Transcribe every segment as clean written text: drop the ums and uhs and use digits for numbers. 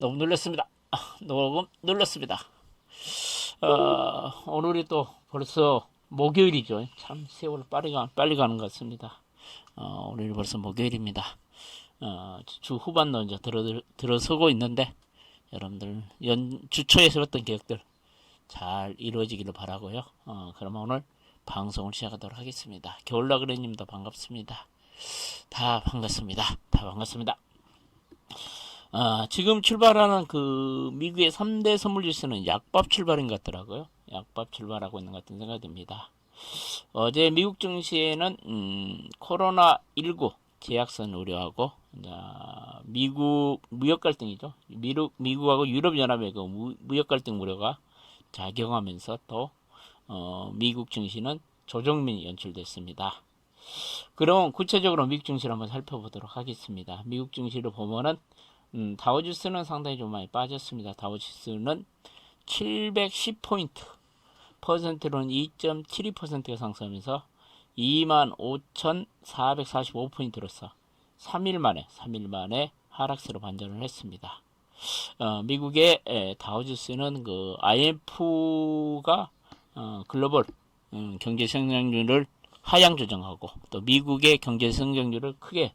녹음 눌렀습니다. 녹음 눌렀습니다. 오늘이 또 벌써 목요일이죠. 참 세월 빨리 가는 것 같습니다. 오늘이 벌써 목요일입니다. 주 후반도 이제 들어서고 있는데 여러분들 주초에 세웠던 계획들 잘 이루어지기를 바라고요. 그러면 오늘 방송을 시작하도록 하겠습니다. 겨울나그네님도 반갑습니다. 다 반갑습니다. 다 반갑습니다. 지금 출발하는 그 미국의 3대 선물 지수는 약밥 출발인 것 같더라고요. 약밥 출발하고 있는 것 같은 생각이 듭니다. 어제 미국 증시에는 코로나19 제약선 우려하고 미국 무역 갈등이죠. 미국하고 유럽연합의 그 무역 갈등 우려가 작용하면서 또 미국 증시는 조정면이 연출됐습니다. 그럼 구체적으로 미국 증시를 한번 살펴보도록 하겠습니다. 미국 증시를 보면은 다우지수는 상당히 좀 많이 빠졌습니다. 다우지수는 710포인트, 퍼센트로는 2.72%가 상승하면서 25,445포인트로서 3일 만에 하락세로 반전을 했습니다. 미국의 다우지수는 그 IMF가 글로벌 경제 성장률을 하향 조정하고 또 미국의 경제 성장률을 크게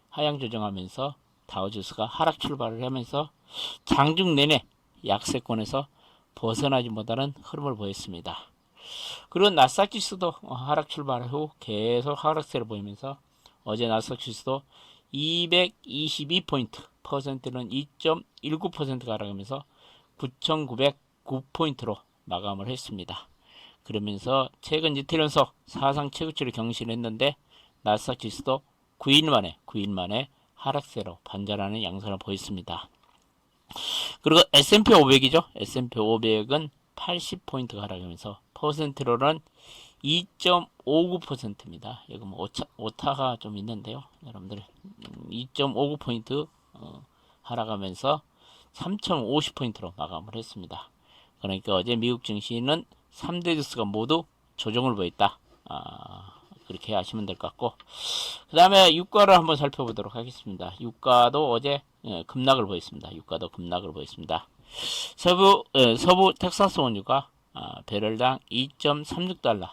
하향 조정하면서 다우지수가 하락 출발을 하면서 장중 내내 약세권에서 벗어나지 못하는 흐름을 보였습니다. 그리고 나스닥 지수도 하락 출발 후 계속 하락세를 보이면서 어제 나스닥 지수도 222포인트, 퍼센트는 2.19%가 하락하면서 9,909포인트로 마감을 했습니다. 그러면서 최근 이틀 연속 사상 최고치를 경신했는데 나스닥 지수도 9일 만에 하락세로 반전하는 양상을 보였습니다. 그리고 S&P 500이죠. S&P 500은 80포인트가 하락하면서 퍼센트로는 2.59%입니다. 여기 뭐 오타가 좀 있는데요. 여러분들 2.59포인트 하락하면서 3,050포인트로 마감을 했습니다. 그러니까 어제 미국 증시는 3대 지수가 모두 조정을 보였다. 그렇게 하시면 될 것 같고, 그 다음에 유가를 한번 살펴보도록 하겠습니다. 유가도 어제 급락을 보였습니다. 서부 텍사스 원유가 배럴당 2.36달러,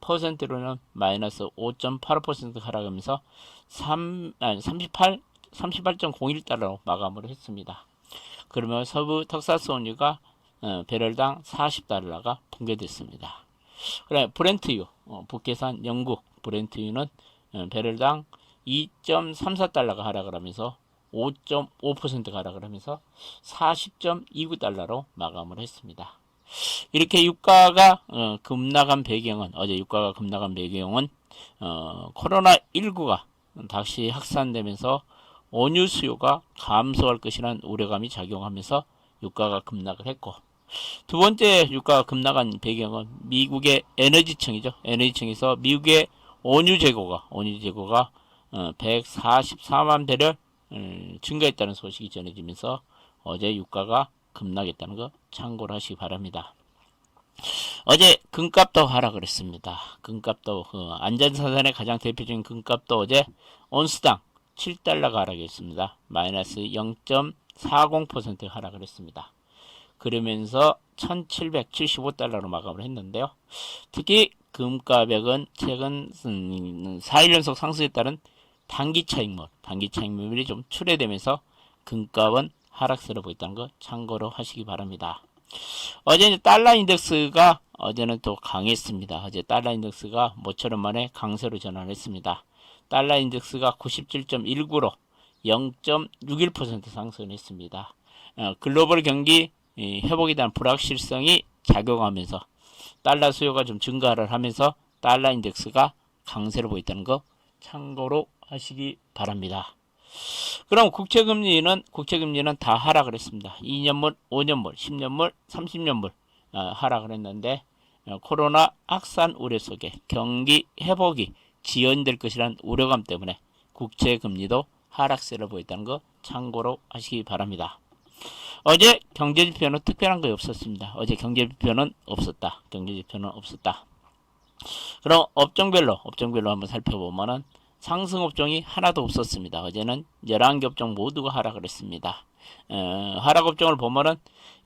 퍼센트로는 마이너스 5.85% 하락하면서 38.01달러로 마감을 했습니다. 그러면 서부 텍사스 원유가 배럴당 40달러가 붕괴됐습니다. 그래 브렌트유, 북해산 영국 브렌트유는 배럴당 2.34달러가 하락을 하면서 5.5%가 하락을 하면서 40.29달러로 마감을 했습니다. 이렇게 유가가 급락한 배경은 코로나19가 다시 확산되면서 원유 수요가 감소할 것이라는 우려감이 작용하면서 유가가 급락을 했고, 두 번째 유가가 급락한 배경은 미국의 에너지청이죠. 에너지청에서 미국의 원유 재고가 144만 배럴 증가했다는 소식이 전해지면서 어제 유가가 급락했다는 거 참고를 하시기 바랍니다. 어제 금값도 하락을 했습니다. 금값도 안전사산의 가장 대표적인 금값도 어제 온스당 7달러가 하락했습니다. 마이너스 0.40% 하락을 했습니다. 그러면서 1775달러로 마감을 했는데요. 특히 금가격은 최근 4일 연속 상승에 따른 단기 차익물이 좀 출회되면서 금값은 하락세로 보였다는 거 참고로 하시기 바랍니다. 어제 달러 인덱스가 어제는 또 강했습니다. 어제 달러 인덱스가 모처럼 만에 강세로 전환했습니다. 달러 인덱스가 97.19로 0.61% 상승했습니다. 글로벌 경기 회복에 대한 불확실성이 작용하면서 달러 수요가 좀 증가를 하면서 달러 인덱스가 강세로 보였다는 거 참고로 하시기 바랍니다. 그럼 국채금리는 다 하락을 했습니다. 2년물, 5년물, 10년물, 30년물 하락을 했는데 코로나 확산 우려 속에 경기 회복이 지연될 것이라는 우려감 때문에 국채금리도 하락세를 보였다는 거 참고로 하시기 바랍니다. 어제 경제지표는 특별한 거 없었습니다. 경제지표는 없었다. 그럼 업종별로 한번 살펴보면은 상승 업종이 하나도 없었습니다. 어제는 11개 업종 모두가 하락을 했습니다. 하락 업종을 보면은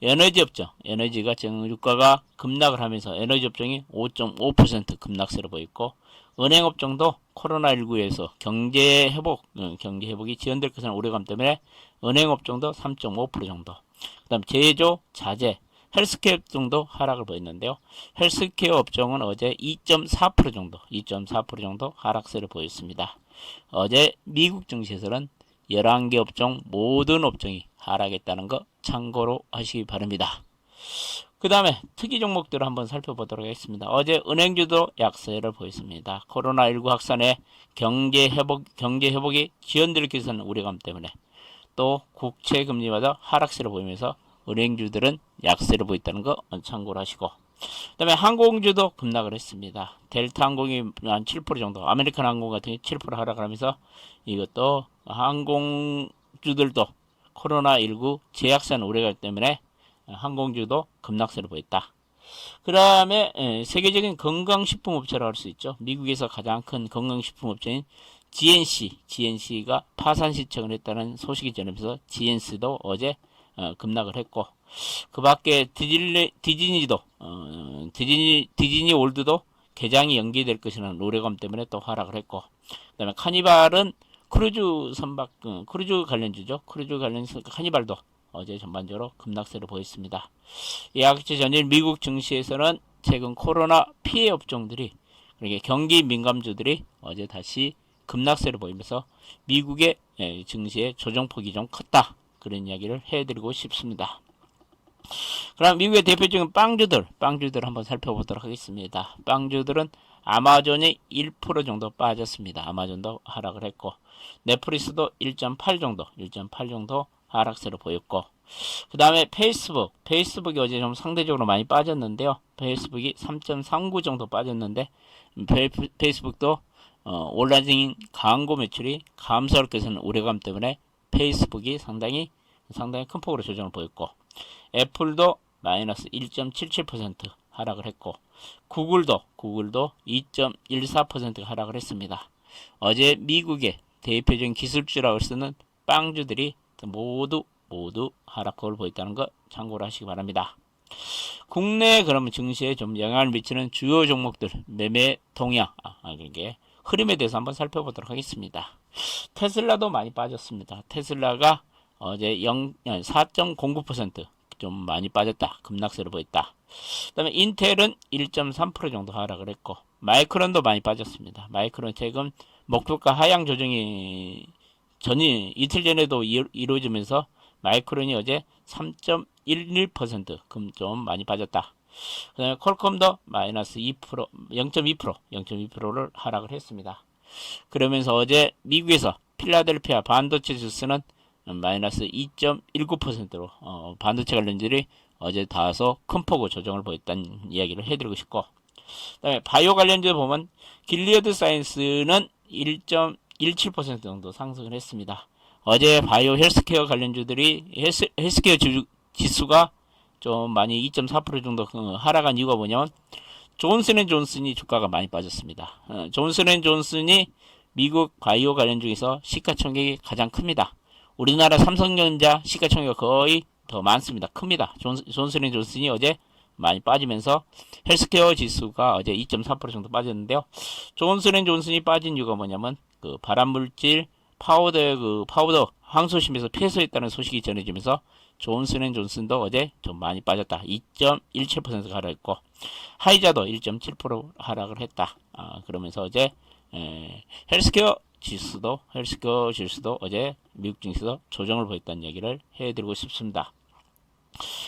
에너지 업종, 에너지가 주가가 급락을 하면서 에너지 업종이 5.5% 급락세로 보였고, 은행 업종도 코로나19에서 경제 회복이 지연될 것은 우려감 때문에 은행 업종도 3.5% 정도. 그다음 제조, 자재, 헬스케어 업종도 하락을 보였는데요. 헬스케어 업종은 어제 2.4% 정도 하락세를 보였습니다. 어제 미국 증시에서는 11개 업종 모든 업종이 하락했다는 거 참고로 하시기 바랍니다. 그 다음에 특이 종목들을 한번 살펴보도록 하겠습니다. 어제 은행주도 약세를 보였습니다. 코로나19 확산에 경제 회복이 지연될 것은 우려감 때문에 또 국채 금리마다 하락세를 보이면서 은행주들은 약세를 보였다는 거 참고로 하시고, 그 다음에 항공주도 급락을 했습니다. 델타 항공이 한 7% 정도, 아메리칸 항공 같은 게 7% 하락을 하면서 이것도 항공주들도 코로나19 재확산 우려가 때문에 항공주도 급락세를 보였다. 그 다음에 세계적인 건강식품업체라고 할 수 있죠. 미국에서 가장 큰 건강식품업체인 GNC가 파산 신청을 했다는 소식이 전해져서 GNC도 어제 급락을 했고, 그 밖에 디즈니 월드도 개장이 연기될 것이라는 우려감 때문에 또 하락을 했고, 그 다음에 카니발은 크루즈 관련주죠. 크루즈 관련 카니발도 어제 전반적으로 급락세를 보였습니다. 약체 전일 미국 증시에서는 최근 코로나 피해 업종들이, 그러니까 경기 민감주들이 어제 다시 급락세를 보이면서 미국의 증시의 조정폭이 좀 컸다, 그런 이야기를 해드리고 싶습니다. 그럼 미국의 대표적인 빵주들 한번 살펴보도록 하겠습니다. 빵주들은 아마존이 1% 정도 빠졌습니다. 아마존도 하락을 했고, 넷플릭스도 1.8 정도 하락세를 보였고, 그 다음에 페이스북이 어제 좀 상대적으로 많이 빠졌는데요. 페이스북이 3.39 정도 빠졌는데, 페이스북도 온라인 광고 매출이 감소할 것은 우려감 때문에 페이스북이 상당히 큰 폭으로 조정을 보였고, 애플도 마이너스 1.77% 하락을 했고, 구글도 2.14% 하락을 했습니다. 어제 미국의 대표적인 기술주라고 할 수 있는 빵주들이 모두 하락폭을 보였다는 거 참고로 하시기 바랍니다. 국내 그러면 증시에 좀 영향을 미치는 주요 종목들 매매 동향, 그게 흐름에 대해서 한번 살펴보도록 하겠습니다. 테슬라도 많이 빠졌습니다. 테슬라가 어제 4.09% 좀 많이 빠졌다, 급락세를 보였다. 그 다음에 인텔은 1.3% 정도 하락을 했고, 마이크론도 많이 빠졌습니다. 마이크론 최근 목표가 하향 조정이 이틀 전에도 이루어지면서 마이크론이 어제 3.11% 좀 많이 빠졌다. 그 다음에 퀄컴도 마이너스 0.2%를 하락을 했습니다. 그러면서 어제 미국에서 필라델피아 반도체 지수는 마이너스 2.19%로 반도체 관련들이 어제 다소 큰 폭으로 조정을 보였다는 이야기를 해드리고 싶고, 그 다음에 바이오 관련주 보면 길리어드 사이언스는 1.17% 정도 상승을 했습니다. 어제 바이오 헬스케어 관련주들이 헬스케어 지수가 좀 많이 2.4% 정도 하락한 이유가 뭐냐면 존슨앤존슨이 주가가 많이 빠졌습니다. 존슨앤존슨이 미국 바이오 관련 중에서 시가총액이 가장 큽니다. 우리나라 삼성전자 시가총액이 거의 더 많습니다. 큽니다. 존슨앤존슨이 어제 많이 빠지면서 헬스케어 지수가 어제 2.4% 정도 빠졌는데요. 존슨앤존슨이 빠진 이유가 뭐냐면 그 발암물질 파우더 항소심에서 패소했다는 소식이 전해지면서 존슨앤존슨도 어제 좀 많이 빠졌다. 2.17% 하락했고, 하이자도 1.7% 하락을 했다. 그러면서 어제 헬스케어 지수도 어제 미국 증시도 조정을 보였다는 얘기를 해드리고 싶습니다.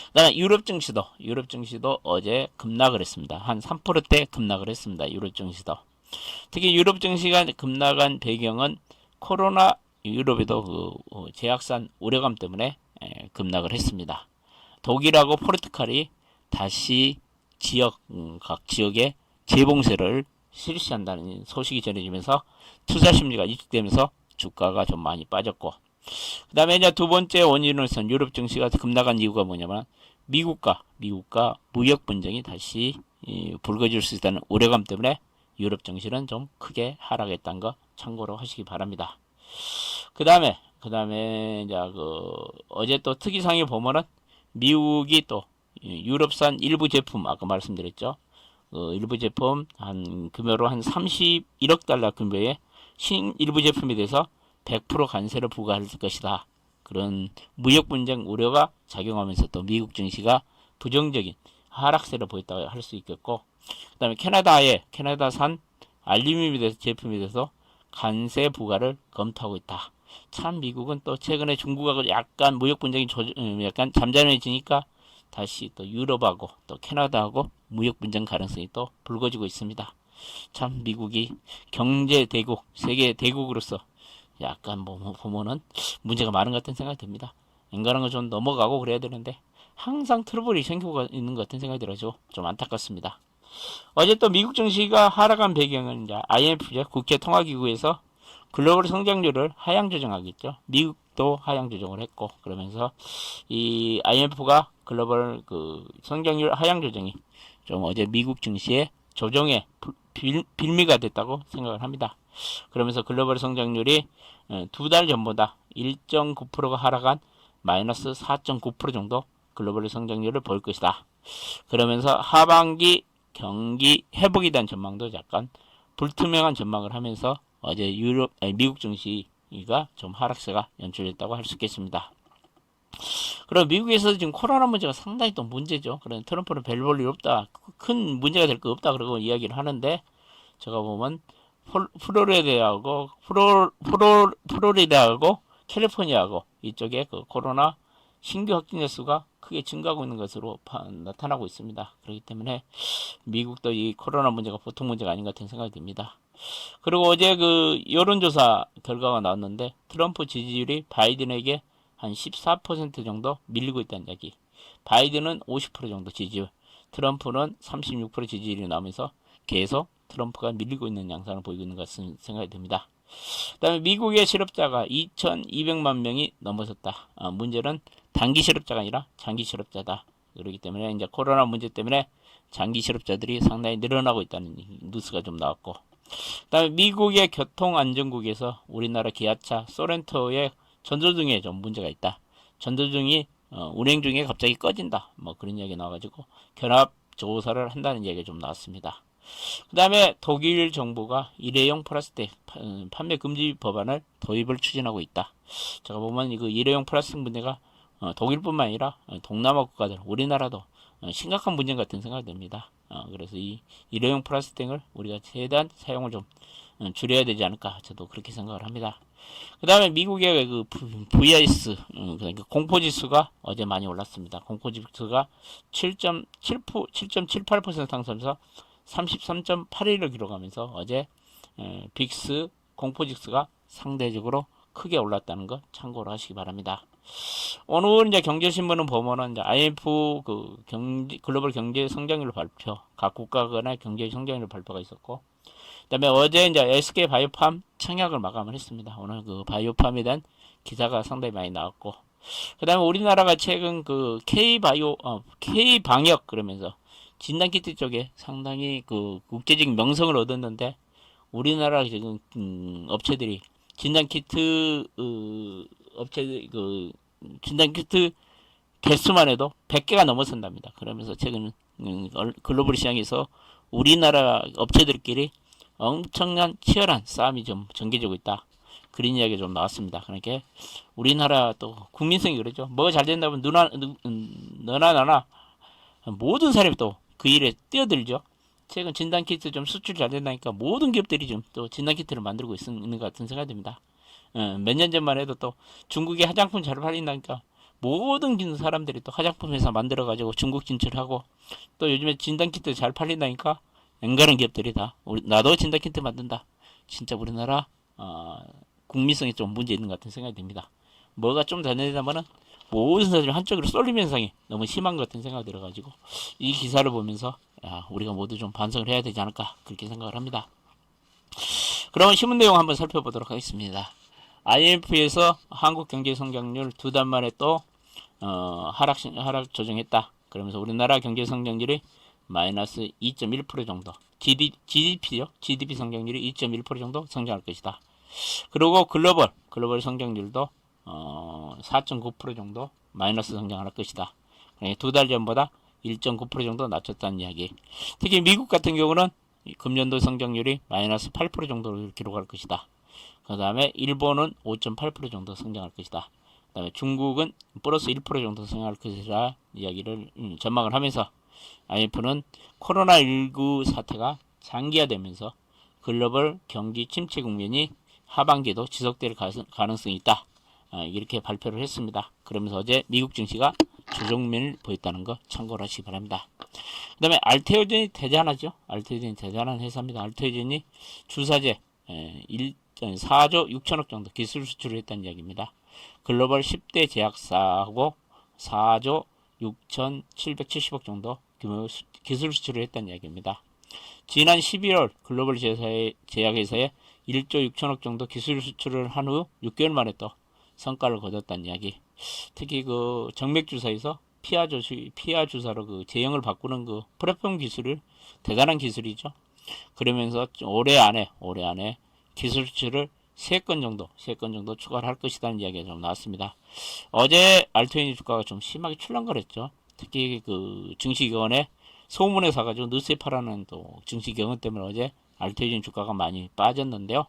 그다음에 유럽 증시도 어제 급락을 했습니다. 한 3%대 급락을 했습니다. 유럽 증시도. 특히 유럽 증시가 급락한 배경은 코로나 유럽에도 재확산 우려감 때문에 급락을 했습니다. 독일하고 포르투갈이 다시 각 지역에 재봉쇄를 실시한다는 소식이 전해지면서 투자 심리가 위축되면서 주가가 좀 많이 빠졌고, 그 다음에 이제 두 번째 원인으로선 유럽 증시가 급락한 이유가 뭐냐면 미국과 무역 분쟁이 다시 불거질 수 있다는 우려감 때문에 유럽 증시는 좀 크게 하락했다는 거 참고로 하시기 바랍니다. 그 다음에 그 다음에 이제 어제 또 특이사항에 보면은 미국이 또 유럽산 일부 제품 아까 말씀드렸죠. 일부 제품 한 금요로 한 31억 달러 규모의 일부 제품에 대해서 100% 관세를 부과할 것이다. 그런 무역 분쟁 우려가 작용하면서 또 미국 증시가 부정적인 하락세를 보였다고 할 수 있겠고, 그다음에 캐나다산 알루미늄 제품에 대해서 관세 부과를 검토하고 있다. 참 미국은 또 최근에 중국하고 약간 무역 분쟁이 약간 잠잠해지니까 다시 또 유럽하고 또 캐나다하고 무역 분쟁 가능성이 또 불거지고 있습니다. 참 미국이 경제 대국, 세계 대국으로서 약간 뭐 보면은 문제가 많은 것 같은 생각이 듭니다. 인간한 건 좀 넘어가고 그래야 되는데 항상 트러블이 생기고 있는 것 같은 생각이 들어서 좀 안타깝습니다. 어제 또 미국 증시가 하락한 배경은 이제 IMF죠. 국제 통화기구에서 글로벌 성장률을 하향 조정하겠죠. 미국도 하향 조정을 했고, 그러면서 이 IMF가 글로벌 성장률 하향 조정이 좀 어제 미국 증시의 조정의 빌미가 됐다고 생각을 합니다. 그러면서 글로벌 성장률이 두 달 전보다 1.9%가 하락한 마이너스 4.9% 정도 글로벌 성장률을 보일 것이다. 그러면서 하반기 경기 회복에 대한 전망도 약간 불투명한 전망을 하면서 어제 미국 증시가 좀 하락세가 연출됐다고 할 수 있겠습니다. 그럼 미국에서 지금 코로나 문제가 상당히 또 문제죠. 그런 트럼프는 별 볼 일 없다, 큰 문제가 될 거 없다 그러고 이야기를 하는데, 제가 보면 플로리다하고 캘리포니아하고 이쪽에 코로나 신규 확진자 수가 크게 증가하고 있는 것으로 나타나고 있습니다. 그렇기 때문에 미국도 이 코로나 문제가 보통 문제가 아닌 것 같은 생각이 듭니다. 그리고 어제 여론조사 결과가 나왔는데 트럼프 지지율이 바이든에게 한 14% 정도 밀리고 있다는 이야기. 바이든은 50% 정도 지지율, 트럼프는 36% 지지율이 나오면서 계속 트럼프가 밀리고 있는 양상을 보이고 있는 것 같은 생각이 듭니다. 그 다음에 미국의 실업자가 2,200만 명이 넘어섰다. 문제는 단기 실업자가 아니라 장기 실업자다. 그렇기 때문에 이제 코로나 문제 때문에 장기 실업자들이 상당히 늘어나고 있다는 뉴스가 좀 나왔고, 그다음에 미국의 교통안전국에서 우리나라 기아차 소렌토의 전조등에 좀 문제가 있다. 전조등이 운행 중에 갑자기 꺼진다. 뭐 그런 이야기 나와가지고 견합 조사를 한다는 이야기가 좀 나왔습니다. 그 다음에 독일 정부가 일회용 플라스틱 판매 금지 법안을 도입을 추진하고 있다. 제가 보면 이거 일회용 플라스틱 문제가 독일뿐만 아니라 동남아 국가들, 우리나라도 심각한 문제 같은 생각이 듭니다. 그래서 이 일회용 플라스틱을 우리가 최대한 사용을 좀 줄여야 되지 않을까, 저도 그렇게 생각을 합니다. 그 다음에 미국의 VIS, 그러니까 공포지수가 어제 많이 올랐습니다. 공포지수가 7.78% 상승해서 33.81을 기록하면서 어제 빅스 공포지수가 상대적으로 크게 올랐다는 거 참고로 하시기 바랍니다. 오늘 이제 경제신문은 보면은 이제 IMF 글로벌 경제 성장률 발표, 각 국가 간의 경제 성장률 발표가 있었고, 그다음에 어제 이제 SK 바이오팜 청약을 마감을 했습니다. 오늘 바이오팜에 대한 기사가 상당히 많이 나왔고, 그다음에 우리나라가 최근 K 방역 그러면서 진단키트 쪽에 상당히 국제적인 명성을 얻었는데, 우리나라 지금 업체들이 진단키트 업체들 진단키트 개수만 해도 100개가 넘어선답니다. 그러면서 최근 글로벌 시장에서 우리나라 업체들끼리 엄청난 치열한 싸움이 좀 전개되고 있다. 그런 이야기가 좀 나왔습니다. 그러니까 우리나라 또 국민성이 그러죠. 뭐가 잘 된다면 너나 나나 모든 사람이 또 그 일에 뛰어들죠. 최근 진단키트 좀 수출 잘 된다니까 모든 기업들이 좀 또 진단키트를 만들고 있는 것 같은 생각이 듭니다. 몇 년 전만 해도 또 중국에 화장품 잘 팔린다니까 모든 사람들이 또 화장품 회사 만들어 가지고 중국 진출하고, 또 요즘에 진단키트 잘 팔린다니까 앵가른 기업들이 다 나도 진단키트 만든다. 진짜 우리나라 국민성이 좀 문제 있는 것 같은 생각이 듭니다. 뭐가 좀 잘 되다면은 모든 사람이 한쪽으로 쏠림 현상이 너무 심한 것 같은 생각이 들어가지고 이 기사를 보면서 우리가 모두 좀 반성을 해야 되지 않을까, 그렇게 생각을 합니다. 그러면 신문 내용 한번 살펴보도록 하겠습니다. IMF에서 한국 경제 성장률 두 달 만에 또 하락 조정했다. 그러면서 우리나라 경제 성장률이 마이너스 2.1% 정도, GDP죠. GDP 성장률이 2.1% 정도 성장할 것이다. 그리고 글로벌 성장률도 4.9% 정도 마이너스 성장할 것이다. 두 달 전보다 1.9% 정도 낮췄다는 이야기. 특히 미국 같은 경우는 금년도 성장률이 마이너스 8% 정도를 기록할 것이다. 그 다음에 일본은 5.8% 정도 성장할 것이다. 그 다음에 중국은 플러스 1% 정도 성장할 것이라 이야기를 전망을 하면서 IMF는 코로나19 사태가 장기화되면서 글로벌 경기 침체 국면이 하반기에도 지속될 가능성이 있다. 이렇게 발표를 했습니다. 그러면서 어제 미국 증시가 조정면을 보였다는 거 참고를 하시기 바랍니다. 그 다음에 알테오젠이 대단하죠. 알테오젠이 대단한 회사입니다. 알테오젠이 주사제 4조 6천억 정도 기술 수출을 했다는 이야기입니다. 글로벌 10대 제약사하고 4조 6,770억 정도 규모 기술 수출을 했다는 이야기입니다. 지난 11월 글로벌 제약회사에 1조 6천억 정도 기술 수출을 한 후 6개월 만에 또 성과를 거뒀다는 이야기. 특히 그 정맥주사에서 피하 주사로 그 제형을 바꾸는 그 플랫폼 기술을 대단한 기술이죠. 그러면서 올해 안에 기술 수출을 3건 정도 추가를 할 것이라는 이야기가 좀 나왔습니다. 어제 알토인 주가가 좀 심하게 출렁거렸죠. 특히 그 증시기관에 소문에 사가지고 늦새 파라는 또 증시경험 때문에 어제 알토인 주가가 많이 빠졌는데요.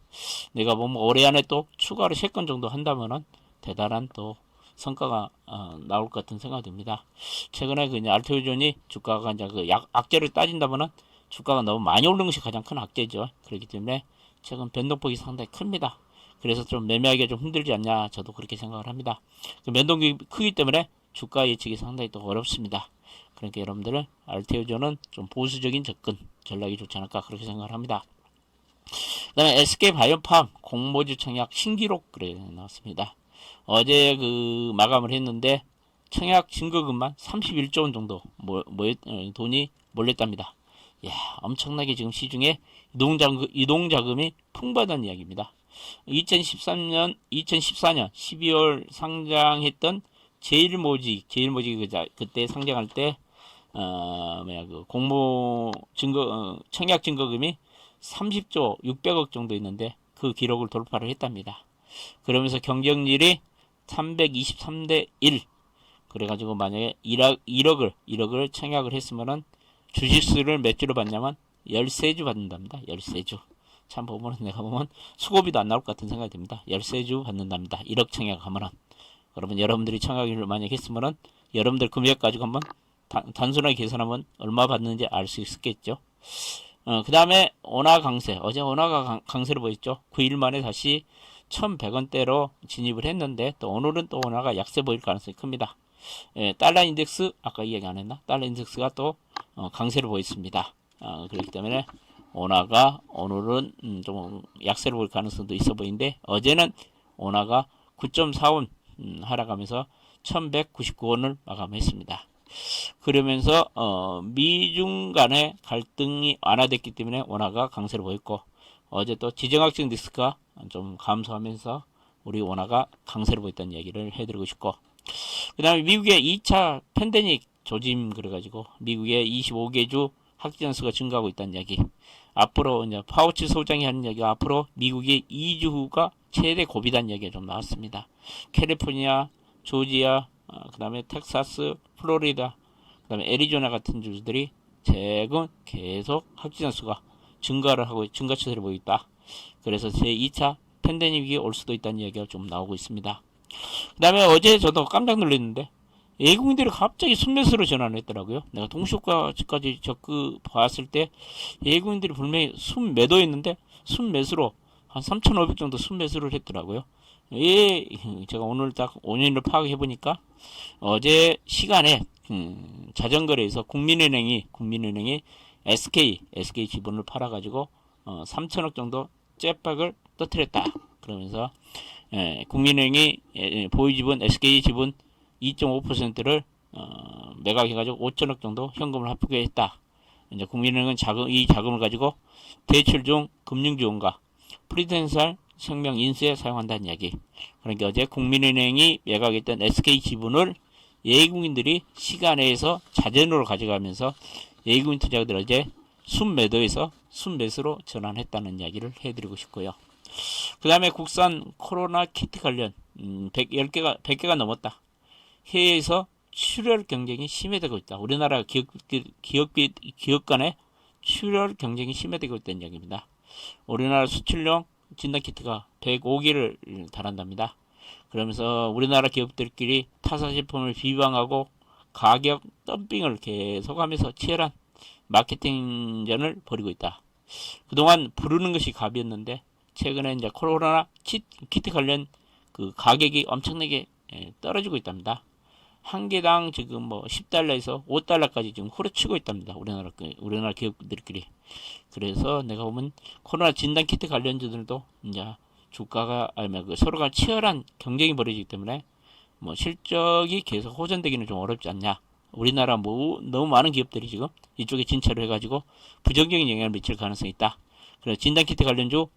내가 보면 올해 안에 또 추가로 3건 정도 한다면은 대단한 또 성과가 나올 것 같은 생각이 듭니다. 최근에 그 알토이존이 주가가 이제 그 악재를 따진다면은 주가가 너무 많이 오른 것이 가장 큰 악재죠. 그렇기 때문에 최근 변동폭이 상당히 큽니다. 그래서 좀 매매하기가 좀 힘들지 않냐 저도 그렇게 생각을 합니다. 그 변동이 크기 때문에 주가 예측이 상당히 또 어렵습니다. 그러니까 여러분들은 알테오존은 좀 보수적인 접근 전략이 좋지 않을까 그렇게 생각을 합니다. 그 다음에 SK바이오팜 공모주 청약 신기록 그래 나왔습니다. 어제 그 마감을 했는데 청약 증거금만 31조 원 정도 돈이 몰렸답니다. 야, 엄청나게 지금 시중에 이동자금이 풍부하다는 이야기입니다. 2014년 12월 상장했던 제일모직 그때 상장할 때 청약 증거금이 30조 600억 정도 있는데 그 기록을 돌파를 했답니다. 그러면서 경쟁률이 323대 1. 그래가지고 만약에 1억을 청약을 했으면은 주식수를 몇 주로 받냐면 13주 받는답니다. 13주. 참 보면은 내가 보면 수고비도 안 나올 것 같은 생각이 듭니다. 13주 받는답니다. 1억 청약하면은. 그러면 여러분들이 청약을 만약 했으면은 여러분들 금액 가지고 한번 단순하게 계산하면 얼마 받는지 알 수 있겠죠. 그 다음에 원화 강세. 어제 원화가 강세를 보였죠. 9일 만에 다시 1,100원대로 진입을 했는데 또 오늘은 또 원화가 약세 보일 가능성이 큽니다. 달러 인덱스 아까 이야기 안 했나? 달러 인덱스가 또 강세를 보였습니다. 그렇기 때문에 원화가 오늘은 좀 약세를 보일 가능성도 있어 보이는데 어제는 원화가 9.4원 하락하면서 1,199원을 마감했습니다. 그러면서 미중 간의 갈등이 완화됐기 때문에 원화가 강세를 보였고 어제 또 지정학적 리스크가 좀 감소하면서 우리 원화가 강세를 보였다는 얘기를 해드리고 싶고 그 다음에 미국의 2차 팬데믹 조짐 그래가지고 미국의 25개 주 확진 수가 증가하고 있다는 이야기. 앞으로 이제 파우치 소장이 하는 이야기가 앞으로 미국의 2주 후가 최대 고비다는 이야기가 좀 나왔습니다. 캘리포니아, 조지아, 그 다음에 텍사스, 플로리다, 그 다음에 애리조나 같은 주들이 최근 계속 확진자 수가 증가 추세를 보이고 있다. 그래서 제2차 팬데믹이 올 수도 있다는 이야기가 좀 나오고 있습니다. 그 다음에 어제 저도 깜짝 놀랐는데 외국인들이 갑자기 순매수로 전환을 했더라고요. 내가 동시효과까지 봤을 때 외국인들이 분명히 순매도했는데 순매수로 한 3,500 정도 순매수를 했더라고요. 제가 오늘 딱 원인을 파악해 보니까 어제 시간에 자전거래에서 국민은행이 SK 지분을 팔아가지고 3천억 정도 째박을 터뜨렸다. 그러면서 국민은행이 보유지분 SK 지분 2.5%를 매각해가지고 5천억 정도 현금을 합격했다. 이제 국민은행은 이 자금을 가지고 대출 중 금융 지원과 프리덴셜 생명 인수에 사용한다는 이야기. 그러니까 어제 국민은행이 매각했던 SK 지분을 외국인들이 시간에서 자전으로 가져가면서 외국인 투자자들 어제 순매도에서 순매수로 전환했다는 이야기를 해드리고 싶고요. 그 다음에 국산 코로나 키트 관련 100개가 넘었다. 해외에서 출혈 경쟁이 심해지고 있다. 우리나라 기업 간의 출혈 경쟁이 심해지고 있다는 이야기입니다. 우리나라 수출용 진단키트가 105개를 달한답니다. 그러면서 우리나라 기업들끼리 타사 제품을 비방하고 가격 덤핑을 계속하면서 치열한 마케팅전을 벌이고 있다. 그동안 부르는 것이 갑이었는데 최근에 이제 코로나 키트 관련 그 가격이 엄청나게 떨어지고 있답니다. 한 개당 지금 뭐 10달러에서 5달러까지 지금 후려치고 있답니다. 우리나라 기업들끼리. 그래서 내가 보면 코로나 진단 키트 관련주들도 이제 주가가 아니면 그 서로가 치열한 경쟁이 벌어지기 때문에 뭐 실적이 계속 호전되기는 좀 어렵지 않냐. 우리나라 뭐 너무 많은 기업들이 지금 이쪽에 진출을 해가지고 부정적인 영향을 미칠 가능성이 있다. 그래서 진단 키트 관련주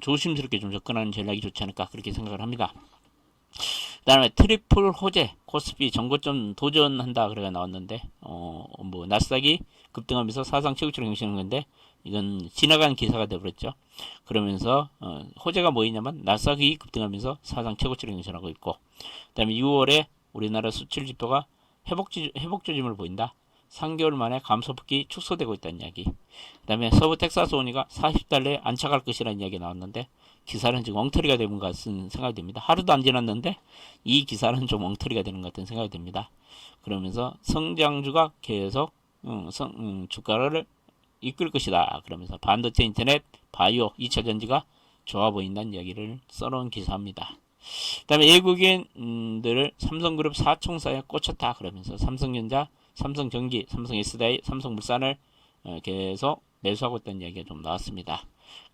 조심스럽게 좀 접근하는 전략이 좋지 않을까 그렇게 생각을 합니다. 그 다음에 트리플 호재 코스피 전고점 도전한다 그래가 나왔는데 뭐 나스닥이 급등하면서 사상 최고치를 경신하는 건데 이건 지나간 기사가 되어버렸죠. 그러면서 호재가 뭐였냐면 나스닥이 급등하면서 사상 최고치를 경신하고 있고 그 다음에 6월에 우리나라 수출 지표가 회복 조짐을 보인다. 3개월 만에 감소폭이 축소되고 있다는 이야기. 그 다음에 서부 텍사스 오니가 40달러에 안착할 것이라는 이야기가 나왔는데 기사는 지금 엉터리가 되는 것 같은 생각이 듭니다. 하루도 안 지났는데 이 기사는 좀 엉터리가 되는 것 같은 생각이 듭니다. 그러면서 성장주가 계속 주가를 이끌 것이다. 그러면서 반도체, 인터넷, 바이오, 2차전지가 좋아 보인다는 이야기를 써놓은 기사입니다. 그 다음에 외국인들을 삼성그룹 4총사에 꽂혔다. 그러면서 삼성전자, 삼성전기, 삼성 SDI, 삼성물산을 계속 매수하고 있다는 이야기가 좀 나왔습니다.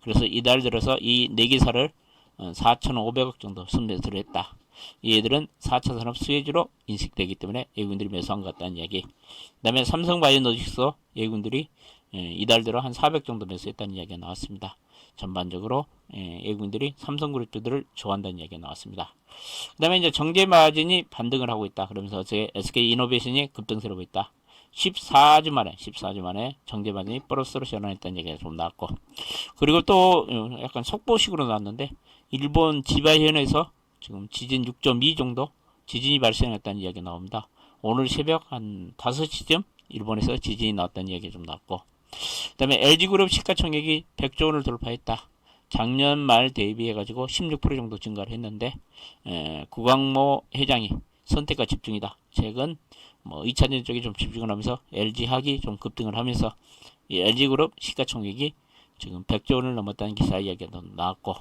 그래서 이달 들어서 이 4기사를 4,500억 정도 순매수를 했다. 얘들은 4차 산업 수혜주로 인식되기 때문에 외국인들이 매수한 것 같다는 이야기. 그 다음에 삼성바이오로직스 외국인들이 이달 들어 한 400 정도 매수했다는 이야기가 나왔습니다. 전반적으로 외국인들이 삼성그룹주들을 좋아한다는 이야기가 나왔습니다. 그 다음에 이제 정제마진이 반등을 하고 있다. 그러면서 어제 SK이노베이션이 급등세로 보고 있다. 14주 만에 정제마진이 플러스로 전환했다는 얘기가 좀 나왔고, 그리고 또 약간 속보식으로 나왔는데 일본 지바현에서 지금 지진 6.2 정도 지진이 발생했다는 이야기가 나옵니다. 오늘 새벽 한 5시쯤 일본에서 지진이 나왔다는 이야기가 좀 나왔고, 그 다음에 LG그룹 시가총액이 100조 원을 돌파했다. 작년 말 대비해가지고 16% 정도 증가를 했는데 구광모 회장이 선택과 집중이다. 최근 뭐 2차전 쪽에 좀 집중을 하면서 LG학이 좀 급등을 하면서 이 LG그룹 시가총액이 지금 100조 원을 넘었다는 기사 이야기가 나왔고,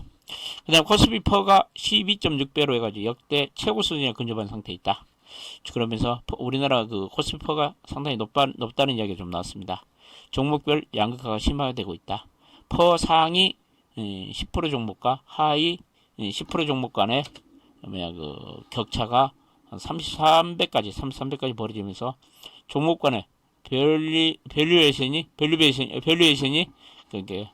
그 다음 코스피 퍼가 12.6배로 해가지고 역대 최고 수준에 근접한 상태에 있다. 그러면서 우리나라 그 코스피 퍼가 상당히 높다는 이야기가 좀 나왔습니다. 종목별 양극화가 심화되고 있다. 퍼 상위 10% 종목과 하위 10% 종목 간의 그 격차가 한 33배까지 벌어지면서 종목 간의 밸류에이션이 그게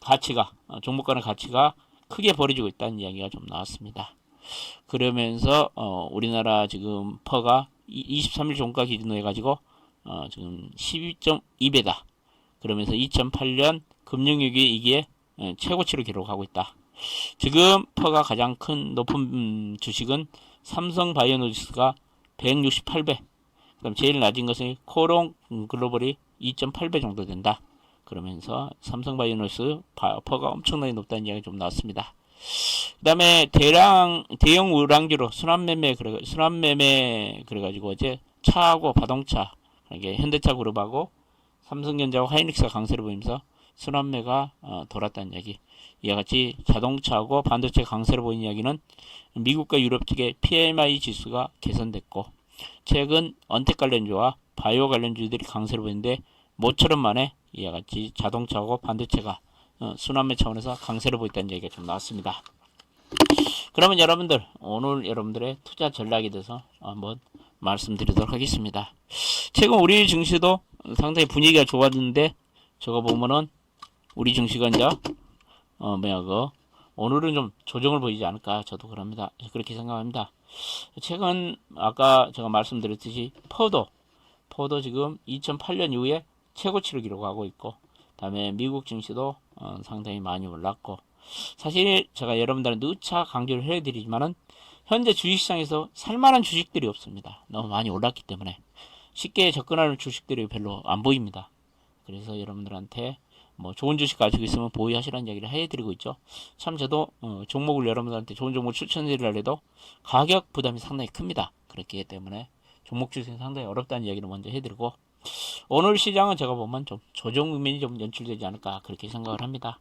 가치가 종목 간의 가치가 크게 벌어지고 있다는 이야기가 좀 나왔습니다. 그러면서 우리나라 지금 퍼가 23일 종가 기준으로 해가지고 지금 12.2배다. 그러면서 2008년 금융위기에 최고치를 기록하고 있다. 지금 퍼가 가장 큰 높은 주식은 삼성바이오로직스가 168배. 그다음 제일 낮은 것은 코롱 글로벌이 2.8배 정도 된다. 그러면서 삼성바이오로직스 퍼가 엄청나게 높다는 이야기가 좀 나왔습니다. 그 다음에 대형 우량주로 순환매매 그래가지고 어제 차하고 자동차, 현대차 그룹하고 삼성전자와 하이닉스가 강세를 보이면서 순환매가 돌았다는 이야기. 이와 같이 자동차하고 반도체 강세를 보이는 이야기는 미국과 유럽 측의 PMI 지수가 개선됐고, 최근 언택 관련주와 바이오 관련주들이 강세를 보이는데 모처럼 만에 이와 같이 자동차하고 반도체가 순환매 차원에서 강세를 보였다는 얘기가 좀 나왔습니다. 그러면 여러분들 오늘 여러분들의 투자 전략에 대해서 한번 말씀드리도록 하겠습니다. 최근 우리 증시도 상당히 분위기가 좋았는데 저거 보면은 우리 증시가 이제 오늘은 좀 조정을 보이지 않을까 저도 그렇게 생각합니다. 최근 아까 제가 말씀드렸듯이 퍼도 지금 2008년 이후에 최고치를 기록하고 있고, 다음에 미국 증시도 상당히 많이 올랐고, 사실 제가 여러분들한테 누차 강조를 해드리지만은 현재 주식시장에서 살만한 주식들이 없습니다. 너무 많이 올랐기 때문에 쉽게 접근하는 주식들이 별로 안 보입니다. 그래서 여러분들한테 뭐 좋은 주식 가지고 있으면 보유하시라는 이야기를 해드리고 있죠. 참 저도 종목을 여러분들한테 좋은 종목 추천드리려 해도 가격 부담이 상당히 큽니다. 그렇기 때문에 종목 주식은 상당히 어렵다는 이야기를 먼저 해드리고, 오늘 시장은 제가 보면 좀 조정 국면이 좀 연출되지 않을까 그렇게 생각을 합니다.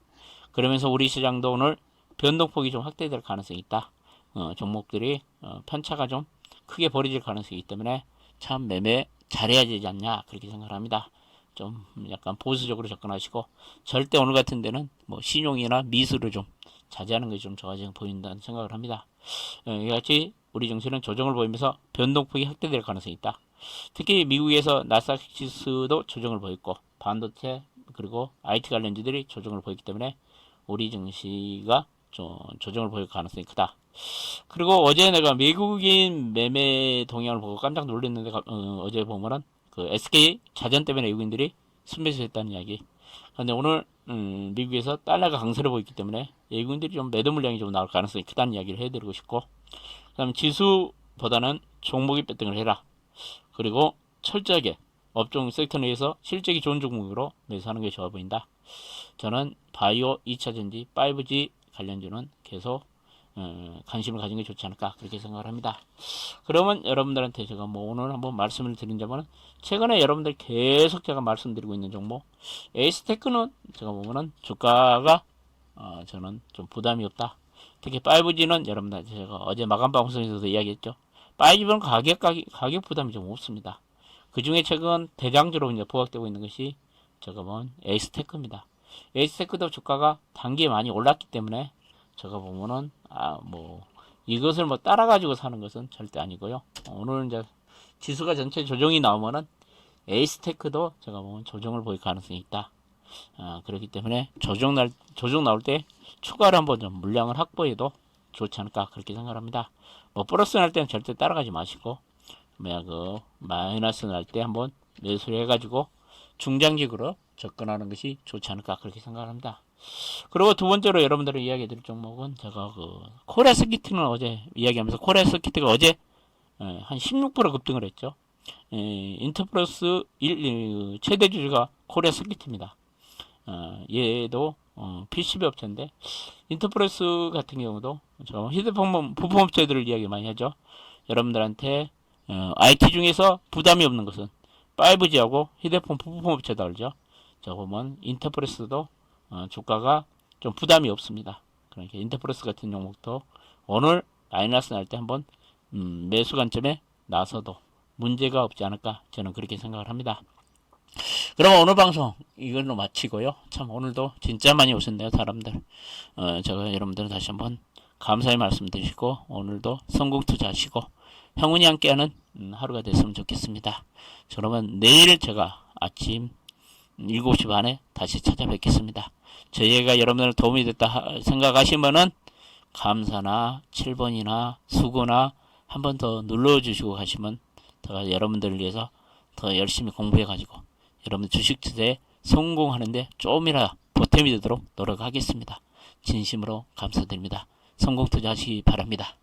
그러면서 우리 시장도 오늘 변동폭이 좀 확대될 가능성이 있다. 종목들이 편차가 좀 크게 벌어질 가능성이 있기 때문에 참 매매 잘해야 되지 않냐 그렇게 생각을 합니다. 좀 약간 보수적으로 접근하시고, 절대 오늘 같은 데는 뭐 신용이나 미수를 좀 자제하는 것이 좀 좋아지는 보인다는 생각을 합니다. 이같이 우리 증시는 조정을 보이면서 변동폭이 확대될 가능성이 있다. 특히 미국에서 나스닥 지수도 조정을 보였고, 반도체 그리고 IT 관련주들이 조정을 보였기 때문에 우리 증시가 좀 조정을 보일 가능성이 크다. 그리고 어제 내가 외국인 매매 동향을 보고 깜짝 놀랐는데, 어제 보면은 그 SK 자전 때문에 외국인들이 순매수했다는 이야기. 근데 오늘 미국에서 달러가 강세를 보이기 때문에 외국인들이 좀 매도 물량이 좀 나올 가능성이 크다는 이야기를 해드리고 싶고, 그다음 지수보다는 종목이 배팅을 해라. 그리고 철저하게 업종 섹터 내에서 실적이 좋은 종목으로 매수하는 게 좋아 보인다. 저는 바이오, 2차전지, 5G 관련주는 계속 관심을 가진 게 좋지 않을까 그렇게 생각을 합니다. 그러면 여러분들한테 제가 뭐 오늘 한번 말씀을 드린 점은, 최근에 여러분들 계속 제가 말씀드리고 있는 종목 에이스테크는 제가 보면은 주가가 저는 좀 부담이 없다. 특히 5G는 여러분들 제가 어제 마감 방송에서도 이야기했죠. 5G는 가격 부담이 좀 없습니다. 그 중에 최근 대장주로 이제 부각되고 있는 것이 제가 본 에이스테크입니다. 에이스테크도 주가가 단기에 많이 올랐기 때문에 제가 보면은 뭐 이것을 뭐 따라가지고 사는 것은 절대 아니고요. 오늘 이제 지수가 전체 조정이 나오면은 에이스테크도 제가 보면 조정을 보일 가능성이 있다. 그렇기 때문에 조정 나올 때 추가로 한번 좀 물량을 확보해도 좋지 않을까 그렇게 생각합니다. 뭐 플러스 날 때는 절대 따라가지 마시고, 그 마이너스 날 때 한번 매수를 해가지고 중장기적으로 접근하는 것이 좋지 않을까 그렇게 생각합니다. 그리고 두 번째로 여러분들이 이야기 드릴 종목은 제가 그 코리아 서키트는 어제 이야기하면서, 코리아 서키트가 어제 한 16% 급등을 했죠. 인터플러스 최대 주주가 코리아 서키트입니다. 얘도 PCB 업체인데, 인터플러스 같은 경우도 저 휴대폰 부품 업체들을 이야기 많이 하죠. 여러분들한테 IT 중에서 부담이 없는 것은 5G하고 휴대폰 부품 업체다 그러죠. 저 보면 인터프레스도 주가가 좀 부담이 없습니다. 그러니까 인터프레스 같은 종목도 오늘 마이너스 날 때 한번 매수 관점에 나서도 문제가 없지 않을까 저는 그렇게 생각을 합니다. 그럼 오늘 방송 이걸로 마치고요. 참 오늘도 진짜 많이 오셨네요, 사람들. 제가 여러분들 다시 한번 감사의 말씀드리고, 오늘도 성공 투자하시고 행운이 함께하는 하루가 됐으면 좋겠습니다. 그러면 내일 제가 아침 7시 반에 다시 찾아뵙겠습니다. 저희가 여러분들 도움이 됐다 생각하시면은 감사나 7번이나 수고나 한 번 더 눌러주시고 가시면 제가 여러분들을 위해서 더 열심히 공부해가지고 여러분 주식 투자에 성공하는데 조금이라 보탬이 되도록 노력하겠습니다. 진심으로 감사드립니다. 성공 투자하시기 바랍니다.